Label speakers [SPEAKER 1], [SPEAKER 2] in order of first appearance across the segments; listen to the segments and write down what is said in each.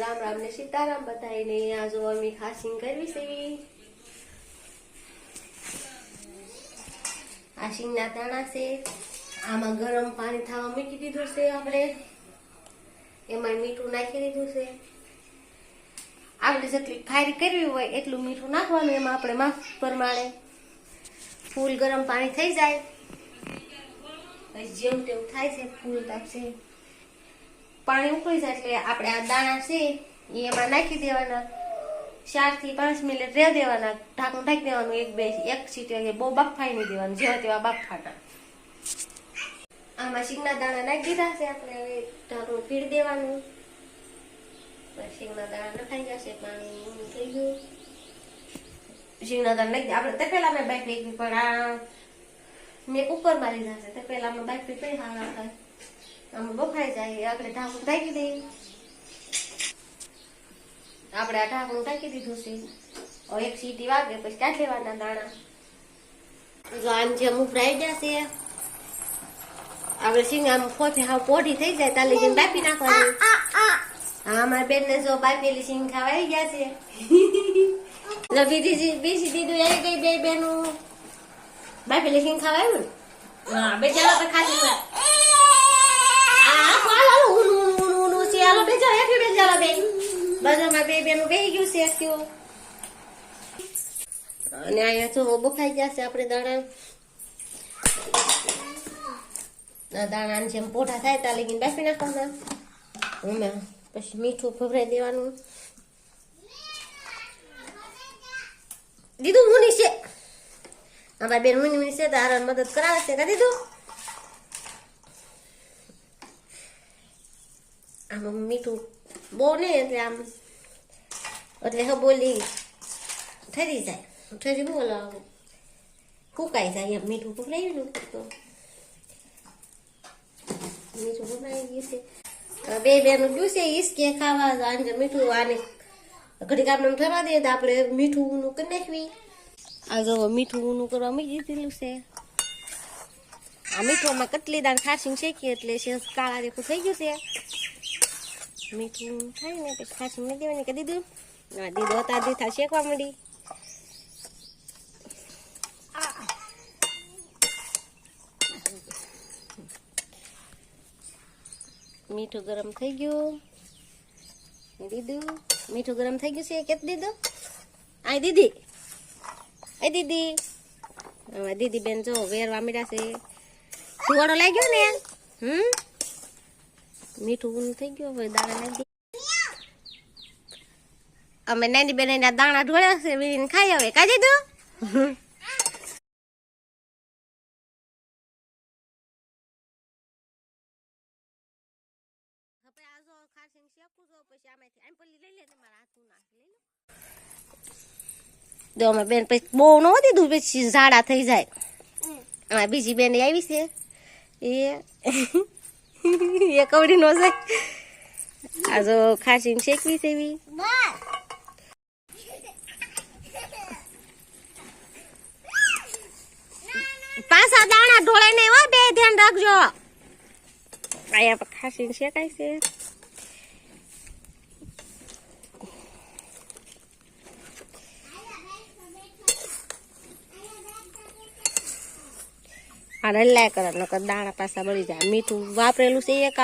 [SPEAKER 1] રામ રામ ને સીતારામ બધાને આ જો અમે ખાસીંગ કરવી છે આ શીંગના દાણા છે આમાં ગરમ પાણી થવા મૂકી દીધું છે આપણે એમાં મીઠું નાખી દીધું છે આપણે જેટલી ખારી કરવી હોય એટલું મીઠું નાખવાનું એમાં આપણે માપ પ્રમાણે ફૂલ ગરમ પાણી થઈ જાય જેવું તેવું થાય છે ફૂલ તાપશે પાણી ઉકળી જાય એટલે આપણે આ દાણા છે એમાં નાખી દેવાના 4 થી 5 મિનિટ રહે દેવાના ઢાંકણું ઢાંકી દેવાનું એક સીટી બહુ બફાઈ નહીં દેવાનું જેવા તેવા બફાટા આમાં શીંગના દાણા નાખી દીધા છે આપણે હવે ઢાંકણું પીડી દેવાનું શીંગના દાણા નખાઈ જશે પાણી થઈ ગયું શીંગના દાણા નાખી આપણે તે પેલા મેં બાઈક નાખી પણ આ મેં કુકર માં લીધા છે તે પેલા અમે બાઈક પી પડી હા થાય આમ બફાઈ જાય આપણે ઢાંકણું ઢાંકી દઈએ આપણે આ ઢાંકણું ઢાંકી દીધું છે હવે એક સીટી વાગે પછી કાઢી લેવાના દાણા જો આમ જેમ ઉભરાઈ જશે આપણે શીંગ આમ ફોફે હાવ પોઢી થઈ જાય તાલી જઈને બાફી નાખવાની હા મારી બેન ને જો બાફેલી શીંગ ખાવાઈ ગયા છે બીજી દીધું આવી ગઈ બે બેનું બાફેલી શીંગ ખાવાયું ને હા બે ચાલો તો ખાધી બે બેનું બેહી ગયું છે અને અહીંયા જો બફાઈ જશે આપણે દાણા જેમ પોઠા થાય ત્યાં લગીને બાફી નાખવાના પછી મીઠું ભભરાઈ દેવાનું દીધું મુની છે અમારી બેન મુની છે તો આરામ મદદ કરાવે છે કા દીધું આમાં મીઠું બહુ નહીં એટલે આમ એટલે બોલી ઠરી જાય ઠરી બોલો ફૂંકાઈ જાય એમ મીઠું ભભરાયું ને તો મીઠું ભભરાઈ ગયું છે બે બેનું જોશે ઈસકે ખાવા આને મીઠું આને ઘડીક આપણે ઠરવા દઈએ તો આપણે મીઠું ઊનું કરી નાખવી આ જો મીઠું ઊનું કરવા મૂકી દીધેલું છે આ મીઠુંમાં કટલી દાળ ખાસીને શેકી એટલે છે કાળા રેખું થઈ ગયું છે મીઠું થાય ને પછી ખાસી મૂકી દેવાની કરી દીધું હા દીધું હતા દીધા શેકવા માંડી મીઠું ગરમ થઈ ગયું દીધું મીઠું ગરમ થઈ ગયું છે કે દીધું આ દીદી દીદી બેન જો વેરવા મીઠા છે સુવાડો લાગ્યો ને મીઠું થઈ ગયું હવે દાણા નાખી અમે નાની બેન એના દાણા ઢોળ્યા છે વીણીને ખાઈ હવે કાઢી દો બેન પછી બહુ ન દીધું પછી ઝાડા થઈ જાય અમારી બીજી બેન આવી છે એ કવડી નો છે આ જો ખાસી શેકવી છે એવી પાછા દાણા ઢોળે નહીં હો બે ધ્યાન રાખજો અહીંયા ખાસી શેકાય છે હલાય કરે નકર દાણા પાછા બળી જાય મીઠું વાપરેલું છે એક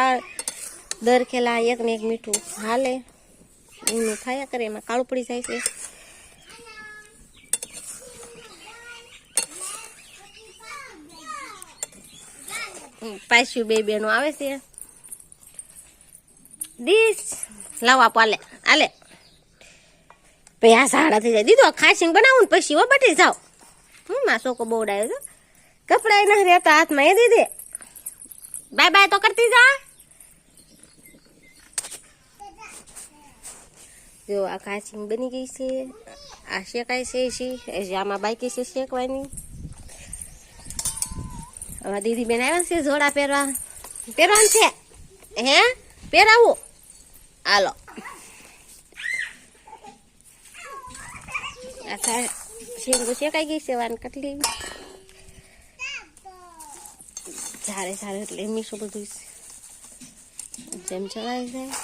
[SPEAKER 1] દર ખેલા એક ને એક મીઠું હાલે ઊનું થયા કરે એમાં કાળું પડી જાય છે પાછું બે બેનો આવે છે દીસ લાવો આપો આલે પછી આ સાડા થઈ જાય દીધો ખાસીને બનાવું ને પછી હો બટી જાઓ માસો કો બોવડાયો છો કપડા ના રહેતા હાથમાં એ દીદી બાય બાય તો કરતી જા જો આ ખાસી બની ગઈ છે આ શેકાય છે આમાં બાકી છે શેકવાની હવે દીદી બેન આવ્યા છે જોડા પહેરવાનું છે હે પહેરાવું હાલો શીંગું શેકાઈ ગઈ છે વાન કટલી સારે એટલે મીઠું બધું જેમ ચડાવી જાય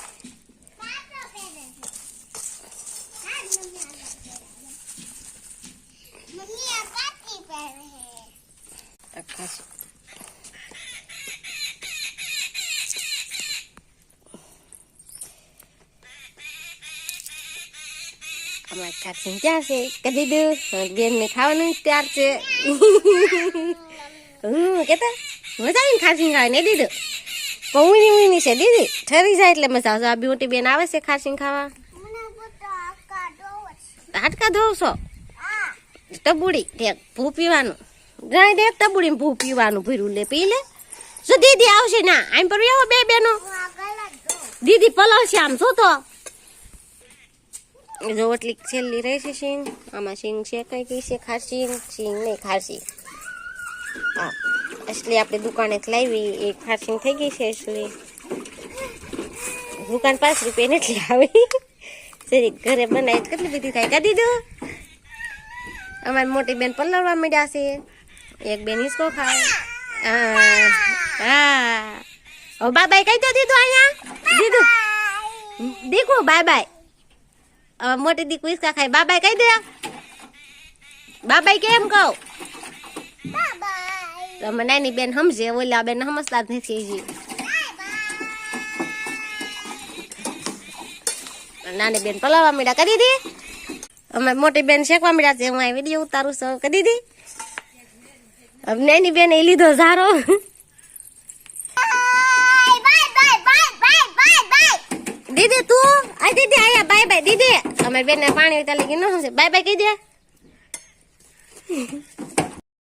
[SPEAKER 1] અમારે ખાખરી ક્યાં છે કે દીધું બેન ને ખાવાનું ત્યાર છે કેતા મજા આવી ને ખાખરી ખાવા ને દીધું પણ ઊની છે દીદી ઠરી જાય એટલે મજા આવશે. આ મોટી બેન આવે છે ખાખરી ખાવા. હાડકા ધોવશો ટબુડી ટેક ભૂ પીવાનું જાય દે ટબુડી ભૂ પીવાનું ભર્યું લે પી લે. શું દીદી આવશે ના આમ પર આવો બે બેનો દીદી પલાવશે આમ શું તો જો એટલી છેલ્લી રહેશે સિંગ. આમાં સિંગ છે કઈ કઈ છે ખાસી સિંગ નહીં ખાસી. હા એટલે આપણે દુકાને લાવી એ ખાસી થઈ ગઈ છે એટલે દુકાન 5 રૂપિયા નથી આવી સરી ઘરે બનાવી કેટલી બધી થાય કા દીધું. અમારી મોટી બેન પલળવા માંડ્યા છે. એક બેન હિસકો ખાય. હા ઓ બાય બાય કહી દો દીધું અહીંયા દીધું દીકુ બાય બાય. મોટી દીકુ હિસકા ખાય બાય બાય કહી દે બાય બાય કેમ કહું. તમે નાની બેન સમજે ઓલા બેન સમજતા જ નથી હજી. નાની બેન પલાવવા માંડ્યા કરી દીધી. અમારી મોટી બેન શેકવા માંડ્યા છે. હું આ વિડીયો ઉતારું છું કરી દીધી. નાની બેન એ લીધો ઝારો. દીદી તું આ દીદી આયા બાય બાય દીદી. અમારી બેન ને પાણી ઉતારી ગઈ ન સમજે બાય બાય કહી દે.